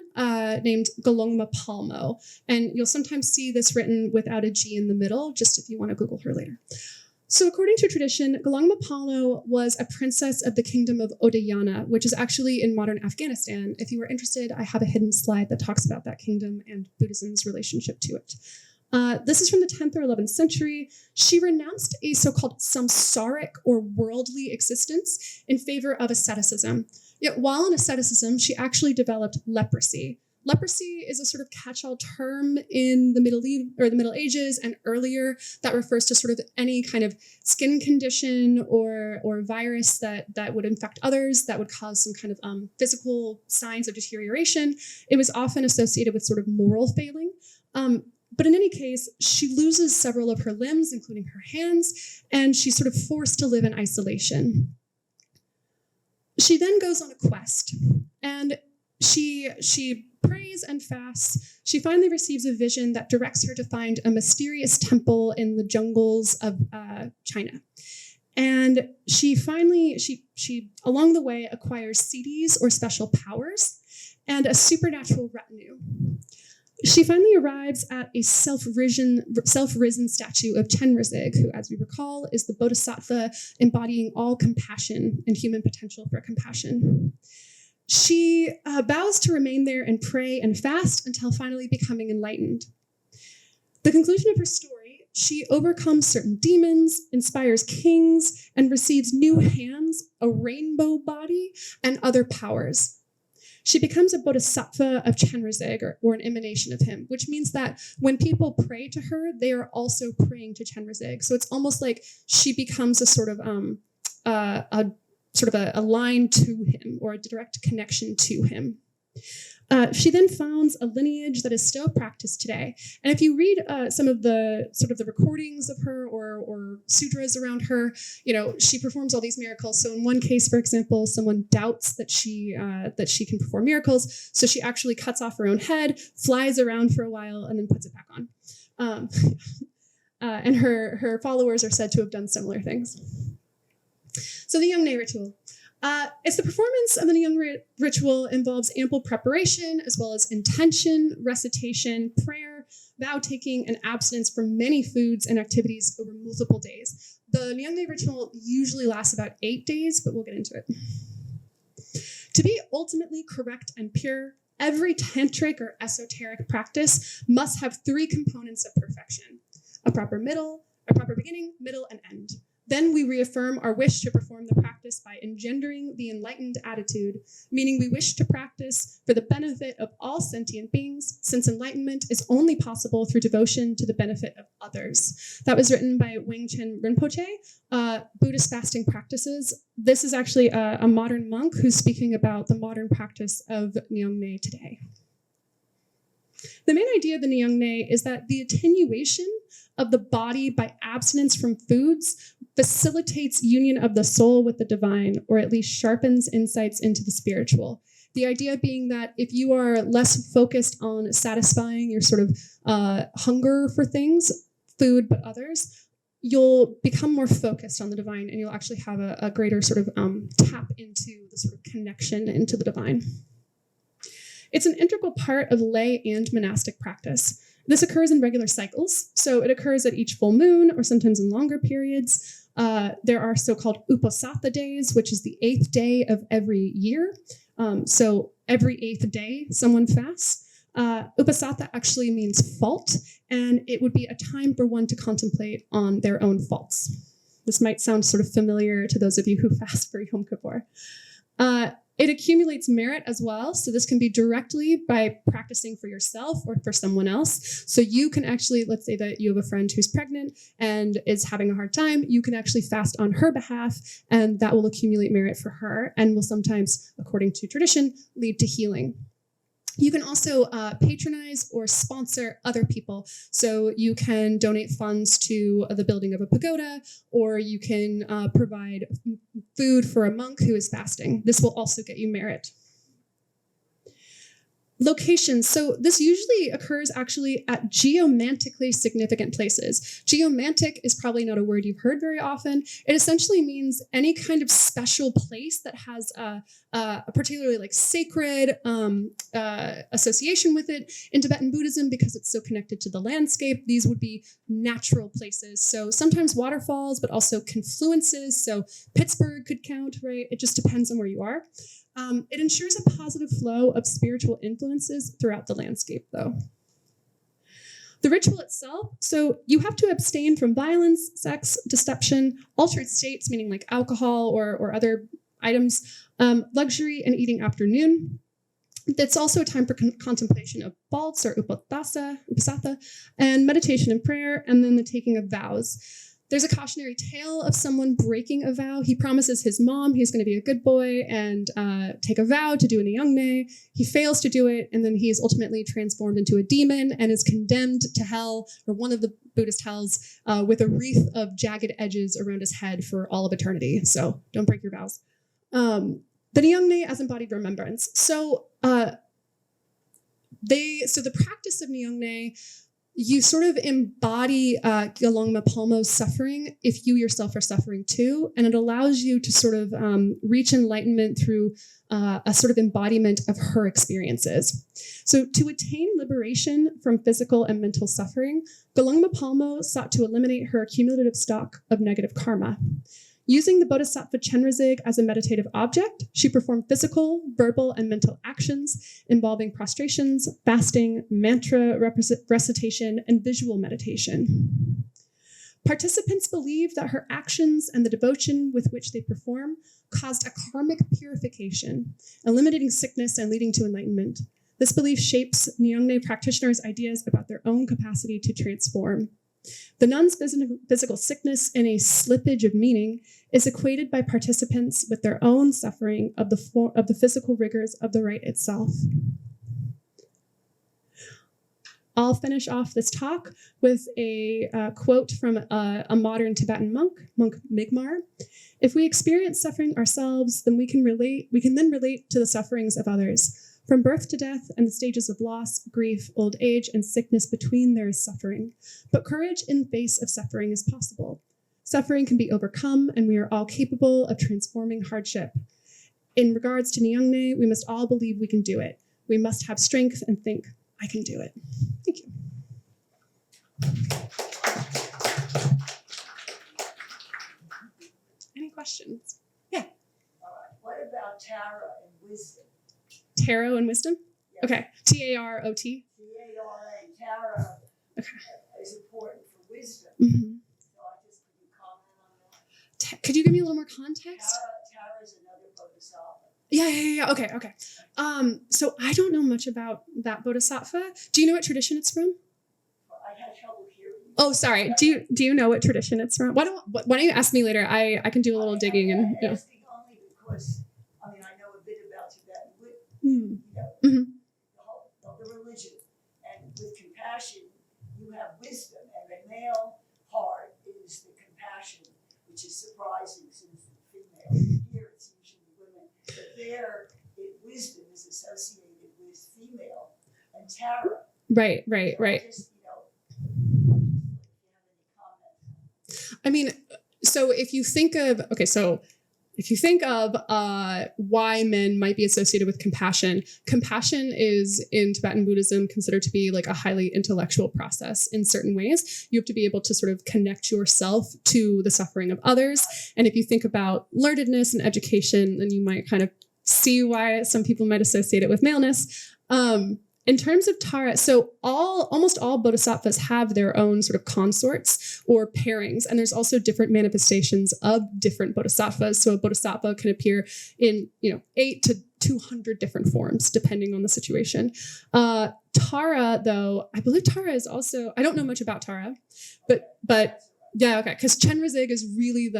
named Golongma Palmo, and you'll sometimes see this written without a G in the middle, just if you want to Google her later. So according to tradition, Golongma Palmo was a princess of the kingdom of Odayana, which is actually in modern Afghanistan. If you were interested, I have a hidden slide that talks about that kingdom and Buddhism's relationship to it. This is from the 10th or 11th century. She renounced a so-called samsaric or worldly existence in favor of asceticism. Yet while in asceticism, she actually developed leprosy. Leprosy is a sort of catch-all term in the Middle Ages and earlier that refers to sort of any kind of skin condition or virus that would infect others, that would cause some kind of physical signs of deterioration. It was often associated with sort of moral failing. But in any case, she loses several of her limbs, including her hands, and she's sort of forced to live in isolation. She then goes on a quest, and she prays and fasts. She finally receives a vision that directs her to find a mysterious temple in the jungles of China. And she along the way acquires siddhis or special powers and a supernatural retinue. She finally arrives at a self-risen statue of Chenrezig, who, as we recall, is the bodhisattva embodying all compassion and human potential for compassion. She vows to remain there and pray and fast until finally becoming enlightened. The conclusion of her story, she overcomes certain demons, inspires kings, and receives new hands, a rainbow body, and other powers. She becomes a bodhisattva of Chenrezig, or an emanation of him, which means that when people pray to her, they are also praying to Chenrezig. So it's almost like she becomes a sort of a line to him, or a direct connection to him. She then founds a lineage that is still practiced today. And if you read some of the sort of the recordings of her or sutras around her, she performs all these miracles. So in one case, for example, someone doubts that she can perform miracles. So she actually cuts off her own head, flies around for a while, and then puts it back on. And her followers are said to have done similar things. So the Nyungne ritual. It's the performance of the Nyungne ritual involves ample preparation as well as intention, recitation, prayer, vow taking, and abstinence from many foods and activities over multiple days. The Nyungne ritual usually lasts about 8 days, but we'll get into it. To be ultimately correct and pure, every tantric or esoteric practice must have 3 components of perfection: a proper beginning, middle, and end. Then we reaffirm our wish to perform the practice by engendering the enlightened attitude, meaning we wish to practice for the benefit of all sentient beings, since enlightenment is only possible through devotion to the benefit of others. That was written by Wangchen Rinpoche, Buddhist fasting practices. This is actually a modern monk who's speaking about the modern practice of Nyungne today. The main idea of the Nyungne is that the attenuation of the body by abstinence from foods facilitates union of the soul with the divine, or at least sharpens insights into the spiritual. The idea being that if you are less focused on satisfying your sort of hunger for things, food but others, you'll become more focused on the divine, and you'll actually have a greater sort of tap into the sort of connection into the divine. It's an integral part of lay and monastic practice. This occurs in regular cycles, so it occurs at each full moon or sometimes in longer periods. There are so-called Uposatha days, which is the 8th day of every year. So every 8th day, someone fasts. Uposatha actually means fault, and it would be a time for one to contemplate on their own faults. This might sound sort of familiar to those of you who fast for Yom Kippur. It accumulates merit as well. So this can be directly by practicing for yourself or for someone else. So you can actually, let's say that you have a friend who's pregnant and is having a hard time, you can actually fast on her behalf, and that will accumulate merit for her and will sometimes, according to tradition, lead to healing. You can also patronize or sponsor other people. So you can donate funds to the building of a pagoda, or you can provide food for a monk who is fasting. This will also get you merit. Locations. So this usually occurs actually at geomantically significant places. Geomantic is probably not a word you've heard very often. It essentially means any kind of special place that has a particularly like sacred association with it. In Tibetan Buddhism, because it's so connected to the landscape, these would be natural places. So sometimes waterfalls, but also confluences. So Pittsburgh could count, right? It just depends on where you are. It ensures a positive flow of spiritual influences throughout the landscape, though. The ritual itself, so you have to abstain from violence, sex, deception, altered states, meaning like alcohol or other items, luxury, and eating after noon. It's also a time for contemplation of balts or uposatha, and meditation and prayer, and then the taking of vows. There's a cautionary tale of someone breaking a vow. He promises his mom he's going to be a good boy and take a vow to do a Nyungne. He fails to do it, and then he is ultimately transformed into a demon and is condemned to hell, or one of the Buddhist hells, with a wreath of jagged edges around his head for all of eternity. So don't break your vows. The Nyungne as embodied remembrance. So the practice of Nyungne, you sort of embody Gelongma Palmo's suffering if you yourself are suffering too, and it allows you to sort of reach enlightenment through a sort of embodiment of her experiences. So to attain liberation from physical and mental suffering, Gelongma Palmo sought to eliminate her accumulative stock of negative karma. Using the Bodhisattva Chenrezig as a meditative object, she performed physical, verbal, and mental actions involving prostrations, fasting, mantra recitation, and visual meditation. Participants believe that her actions and the devotion with which they perform caused a karmic purification, eliminating sickness and leading to enlightenment. This belief shapes Nyungne practitioners' ideas about their own capacity to transform. The nun's physical sickness and a slippage of meaning is equated by participants with their own suffering of the physical rigors of the rite itself. I'll finish off this talk with a quote from a modern Tibetan monk Migmar. If we experience suffering ourselves, then we can then relate to the sufferings of others. From birth to death and the stages of loss, grief, old age, and sickness between there is suffering. But courage in face of suffering is possible. Suffering can be overcome, and we are all capable of transforming hardship. In regards to Nyungne, we must all believe we can do it. We must have strength and think, I can do it. Thank you. Any questions? Yeah. All right. What about Tara and wisdom? Tarot and wisdom? Yes. Okay. Tarot. T-A-R-A. Tara is important for wisdom. Mm-hmm. So could you comment on that? Could you give me a little more context? Tara is another bodhisattva. Yeah. Okay. So I don't know much about that bodhisattva. Do you know what tradition it's from? Well, I had trouble hearing you. Oh, sorry. Do you know what tradition it's from? Why don't you ask me later? I can do a little digging and. I'm asking only because I know a bit about Tibetan, Mm-hmm. the religion, and with compassion you have wisdom, and the male part is the compassion, which is surprising since the female. Here it's usually women, but there wisdom is associated with female and Tara. Right. Just, if you have any comments. So if you think of why men might be associated with compassion is in Tibetan Buddhism considered to be like a highly intellectual process in certain ways. You have to be able to sort of connect yourself to the suffering of others. And if you think about learnedness and education, then you might kind of see why some people might associate it with maleness. In terms of Tara, so almost all bodhisattvas have their own sort of consorts or pairings, and there's also different manifestations of different bodhisattvas. So a bodhisattva can appear in 8 to 200 different forms, depending on the situation. Tara, though, I believe Tara is also, I don't know much about Tara, but yeah, okay, because Chenrezig is really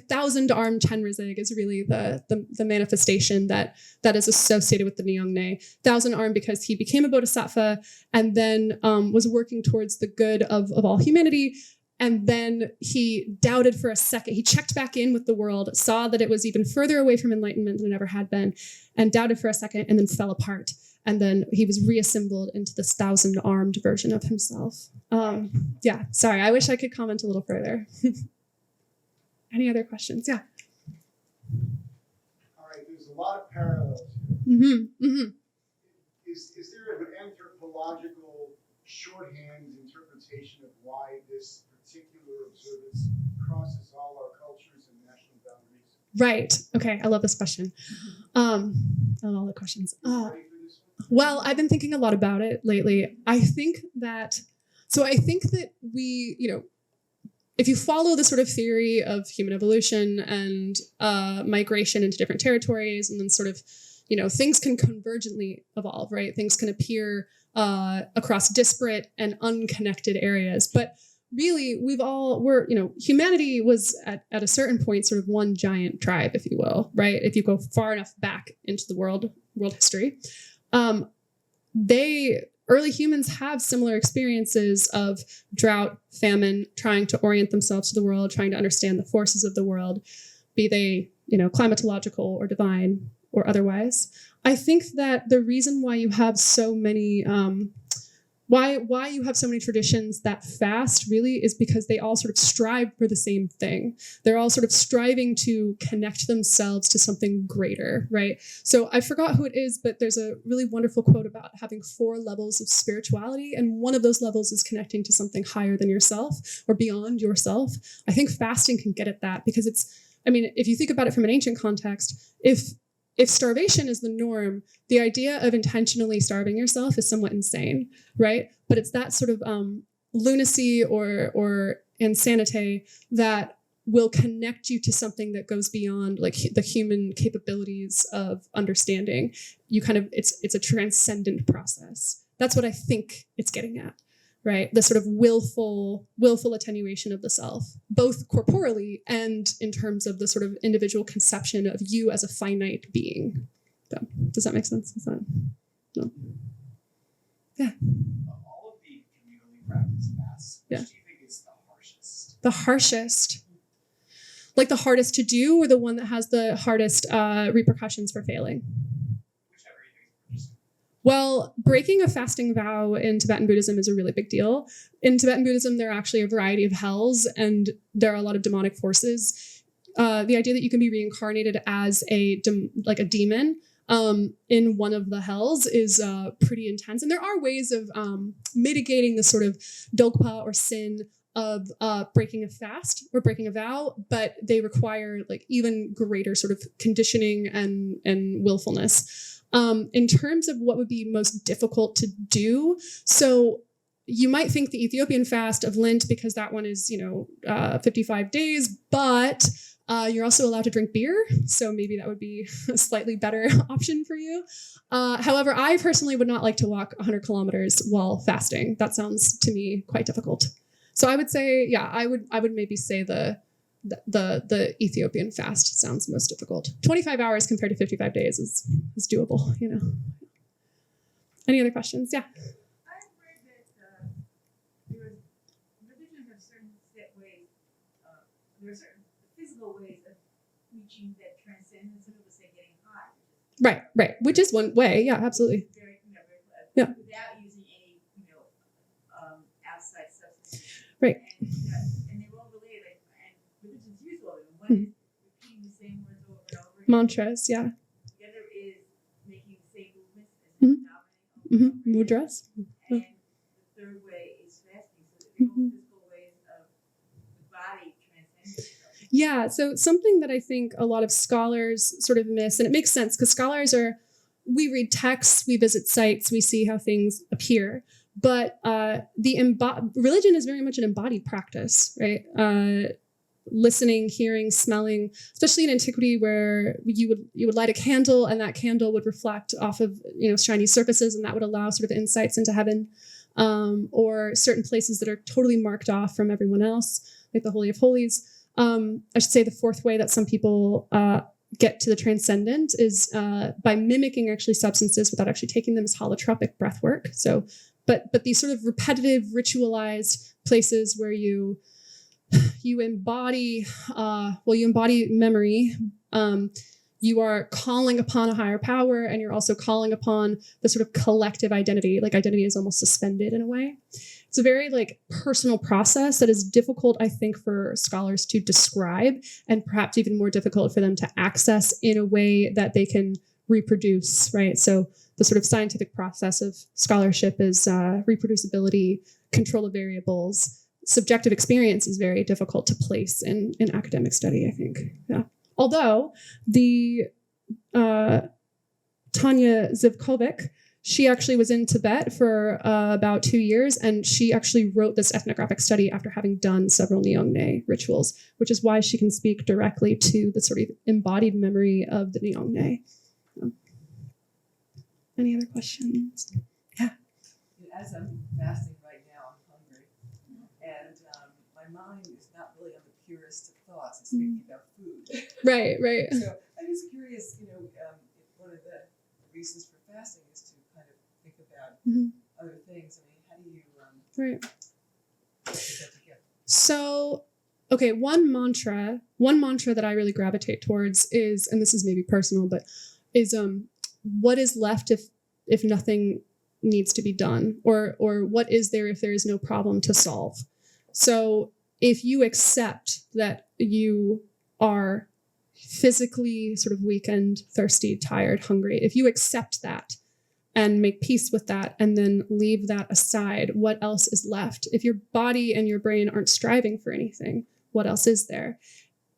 thousand-armed Chenrezig is really the manifestation that is associated with the Nyungne. Thousand-armed because he became a bodhisattva and then was working towards the good of all humanity. And then he doubted for a second. He checked back in with the world, saw that it was even further away from enlightenment than it ever had been, and doubted for a second and then fell apart. And then he was reassembled into this thousand-armed version of himself. Yeah, sorry, I wish I could comment a little further. Any other questions? Yeah. All right, there's a lot of parallels here. Mm-hmm. Is there an anthropological shorthand interpretation of why this particular observance crosses all our cultures and national boundaries? Right. Okay, I love this question. I love all the questions. Ready for this one? Well, I've been thinking a lot about it lately. I think that we, if you follow the sort of theory of human evolution and migration into different territories, and then sort of, things can convergently evolve, right? Things can appear across disparate and unconnected areas. But really, humanity was at a certain point sort of one giant tribe, if you will, right? If you go far enough back into the world history. Early humans have similar experiences of drought, famine, trying to orient themselves to the world, trying to understand the forces of the world, be they, climatological or divine or otherwise. I think that the reason why you have so many, why you have so many traditions that fast really is because they all sort of strive for the same thing. They're all sort of striving to connect themselves to something greater, right? So I forgot who it is, but there's a really wonderful quote about having 4 levels of spirituality. And one of those levels is connecting to something higher than yourself or beyond yourself. I think fasting can get at that because if you think about it from an ancient context, if starvation is the norm, the idea of intentionally starving yourself is somewhat insane, right? But it's that sort of lunacy or insanity that will connect you to something that goes beyond like the human capabilities of understanding. It's a transcendent process. That's what I think it's getting at, right? The sort of willful attenuation of the self, both corporally and in terms of the sort of individual conception of you as a finite being. So, does that make sense? No? Yeah. All fasts, Yeah. which do you think is the harshest? The harshest, like the hardest to do, or the one that has the hardest repercussions for failing? Whichever you think is the harshest. Well, breaking a fasting vow in Tibetan Buddhism is a really big deal. In Tibetan Buddhism, there are actually a variety of hells, and there are a lot of demonic forces. The idea that you can be reincarnated as a demon in one of the hells is pretty intense. And there are ways of mitigating the sort of dogpa or sin of breaking a fast or breaking a vow, but they require like even greater sort of conditioning and willfulness. In terms of what would be most difficult to do, so you might think the Ethiopian fast of Lent, because that one is 55 days, but you're also allowed to drink beer, so maybe that would be a slightly better option for you. However, I personally would not like to walk 100 kilometers while fasting. That sounds to me quite difficult. So I would say, yeah, I would maybe say the Ethiopian fast sounds most difficult. 25 hours compared to 55 days is doable, Any other questions? Yeah. I've read that religion has certain set ways. There are certain physical ways of reaching that transcendence. Some people say getting high. Right. Which is one way. Yeah, absolutely. Very, very Yeah. without using any, outside substances. Right. And they're all related. And religions use all of them. One is repeating the same words over and over again. Mantras. Yeah. The other is making the same movements as Mhm. dominating. Mudras. And the third way is fasting. So they're all physical ways of the body transcending itself. Yeah, so something that I think a lot of scholars sort of miss, and it makes sense because we read texts, we visit sites, we see how things appear, but religion is very much an embodied practice, right? Listening, hearing, smelling, especially in Antiquity, where you would light a candle, and that candle would reflect off of shiny surfaces, and that would allow sort of insights into heaven, or certain places that are totally marked off from everyone else, like the Holy of Holies. I should say the fourth way that some people get to the transcendent is by mimicking actually substances without actually taking them as holotropic breath work. So, but these sort of repetitive, ritualized places where you embody memory. You are calling upon a higher power, and you're also calling upon the sort of collective identity. Like identity is almost suspended in a way. It's a very personal process that is difficult, I think, for scholars to describe, and perhaps even more difficult for them to access in a way that they can reproduce, right? So the sort of scientific process of scholarship is reproducibility, control of variables. Subjective experience is very difficult to place in academic study, I think. Yeah. Although the Tanya Zivkovic, she actually was in Tibet for about 2 years, and she actually wrote this ethnographic study after having done several Nyongne rituals, which is why she can speak directly to the sort of embodied memory of the Nyongne. Any other questions? Yeah. As I'm fasting right now, I'm hungry, and my mind is not really on the purest of thoughts. It's thinking about food. Right. So I'm just curious, if one of the reasons for fasting is to kind of think about other things. I mean, how do you Right. put that together? So, okay, one mantra that I really gravitate towards is, and this is maybe personal, but is what is left if nothing needs to be done, or what is there if there is no problem to solve. So if you accept that you are physically sort of weakened, thirsty, tired, hungry, if you accept that and make peace with that and then leave that aside, what else is left? If your body and your brain aren't striving for anything, what else is there?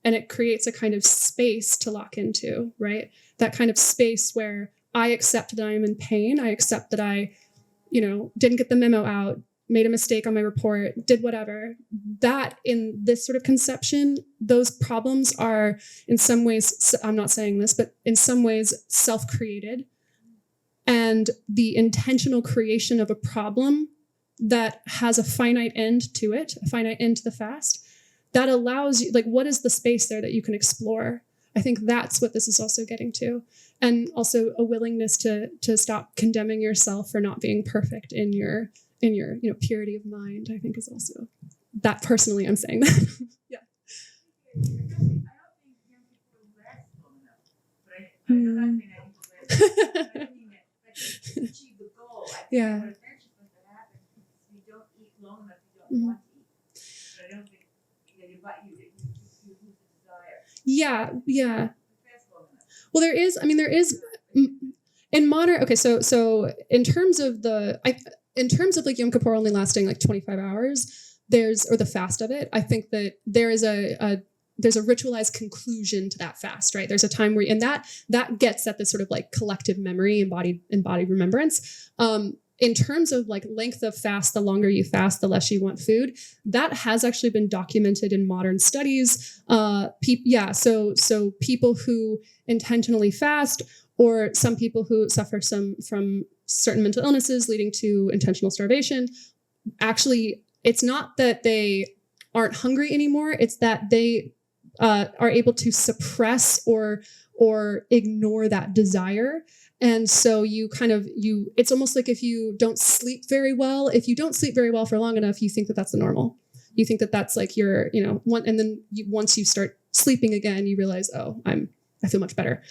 And it creates a kind of space to lock into, right? That kind of space where I accept that I am in pain. I accept that I, didn't get the memo out, made a mistake on my report, did whatever. That, in this sort of conception, those problems are in some ways, I'm not saying this, but in some ways self-created. And the intentional creation of a problem that has a finite end to it, a finite end to the fast, that allows you, what is the space there that you can explore? I think that's what this is also getting to. And also a willingness to stop condemning yourself for not being perfect in your in your purity of mind, I think is also that. Personally, I'm saying that. Yeah. I don't think young people last long enough, but I'm not saying I think people last. I mean that, but to achieve the goal, I think Yeah. what eventually going to happen is you don't eat long enough, you don't want to eat. But I don't think you lose the desire. Yeah. Fast long enough. Well, there is in modern. Okay, so in terms of like Yom Kippur only lasting like 25 hours, or the fast of it, I think that there's a ritualized conclusion to that fast, right? There's a time where, and that gets at this sort of like collective memory, embodied remembrance. In terms of like length of fast, the longer you fast, the less you want food. That has actually been documented in modern studies. So people who intentionally fast, or some people who suffer from certain mental illnesses leading to intentional starvation, actually, it's not that they aren't hungry anymore. It's that they are able to suppress or ignore that desire. And so it's almost like if you don't sleep very well, for long enough, you think that that's the normal. You think that that's like and then once you start sleeping again, you realize, oh, I feel much better.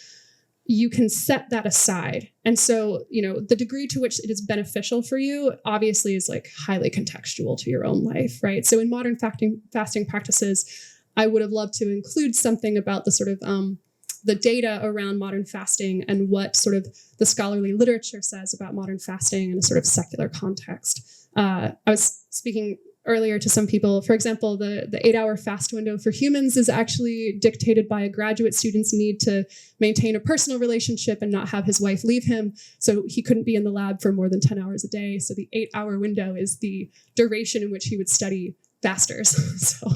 You can set that aside. And so, the degree to which it is beneficial for you obviously is like highly contextual to your own life, right? So in modern fasting practices, I would have loved to include something about the sort of the data around modern fasting and what sort of the scholarly literature says about modern fasting in a sort of secular context. I was speaking earlier to some people, for example, the 8-hour fast window for humans is actually dictated by a graduate student's need to maintain a personal relationship and not have his wife leave him. So he couldn't be in the lab for more than 10 hours a day. So the 8-hour window is the duration in which he would study fasters. So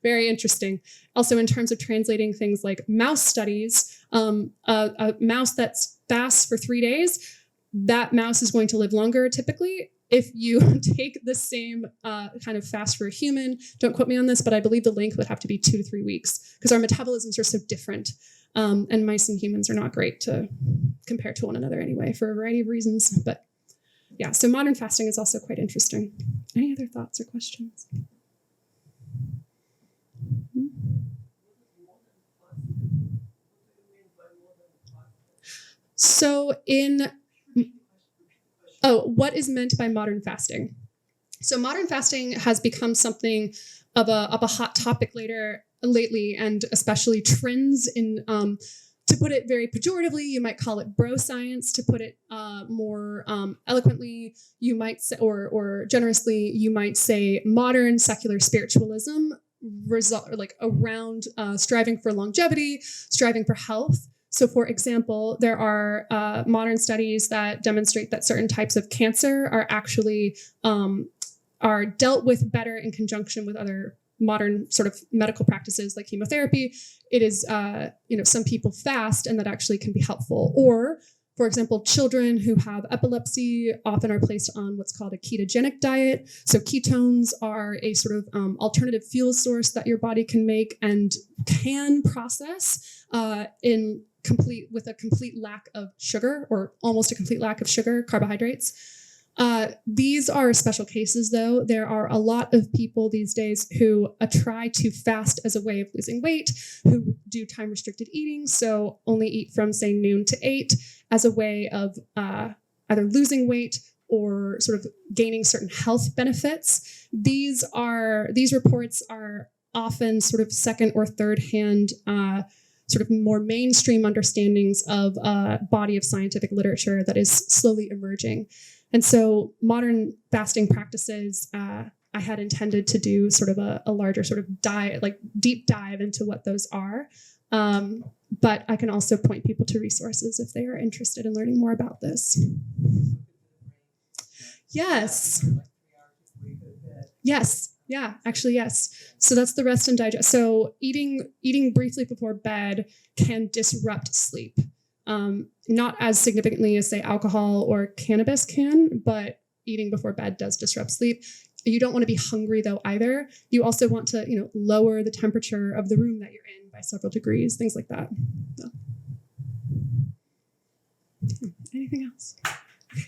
very interesting. Also, in terms of translating things like mouse studies, a mouse that fasts for 3 days, that mouse is going to live longer typically. If you take the same kind of fast for a human, don't quote me on this, but I believe the length would have to be 2 to 3 weeks because our metabolisms are so different. And mice and humans are not great to compare to one another anyway, for a variety of reasons. But yeah, so modern fasting is also quite interesting. Any other thoughts or questions? So what is meant by modern fasting? So modern fasting has become something of a hot topic lately, and especially trends in, to put it very pejoratively, you might call it bro science. To put it more eloquently, you might say, or generously, you might say modern secular spiritualism, around striving for longevity, striving for health. So, for example, there are modern studies that demonstrate that certain types of cancer are actually are dealt with better in conjunction with other modern sort of medical practices like chemotherapy. It is, some people fast, and that actually can be helpful. Or, for example, children who have epilepsy often are placed on what's called a ketogenic diet. So ketones are a sort of alternative fuel source that your body can make and can process with a complete lack of sugar, or almost a complete lack of sugar, carbohydrates. These are special cases, though. There are a lot of people these days who try to fast as a way of losing weight, who do time-restricted eating, so only eat from, say, noon to 8, as a way of either losing weight or sort of gaining certain health benefits. These reports are often sort of second or third hand sort of more mainstream understandings of a body of scientific literature that is slowly emerging. And so modern fasting practices, I had intended to do sort of a larger sort of deep dive into what those are. But I can also point people to resources if they are interested in learning more about this. Yes. Yes. Yeah, actually, yes. So that's the rest and digest. So eating briefly before bed can disrupt sleep. Not as significantly as, say, alcohol or cannabis can, but eating before bed does disrupt sleep. You don't want to be hungry, though, either. You also want to, lower the temperature of the room that you're in by several degrees, things like that. So. Anything else?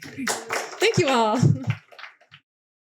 Okay. Thank you all.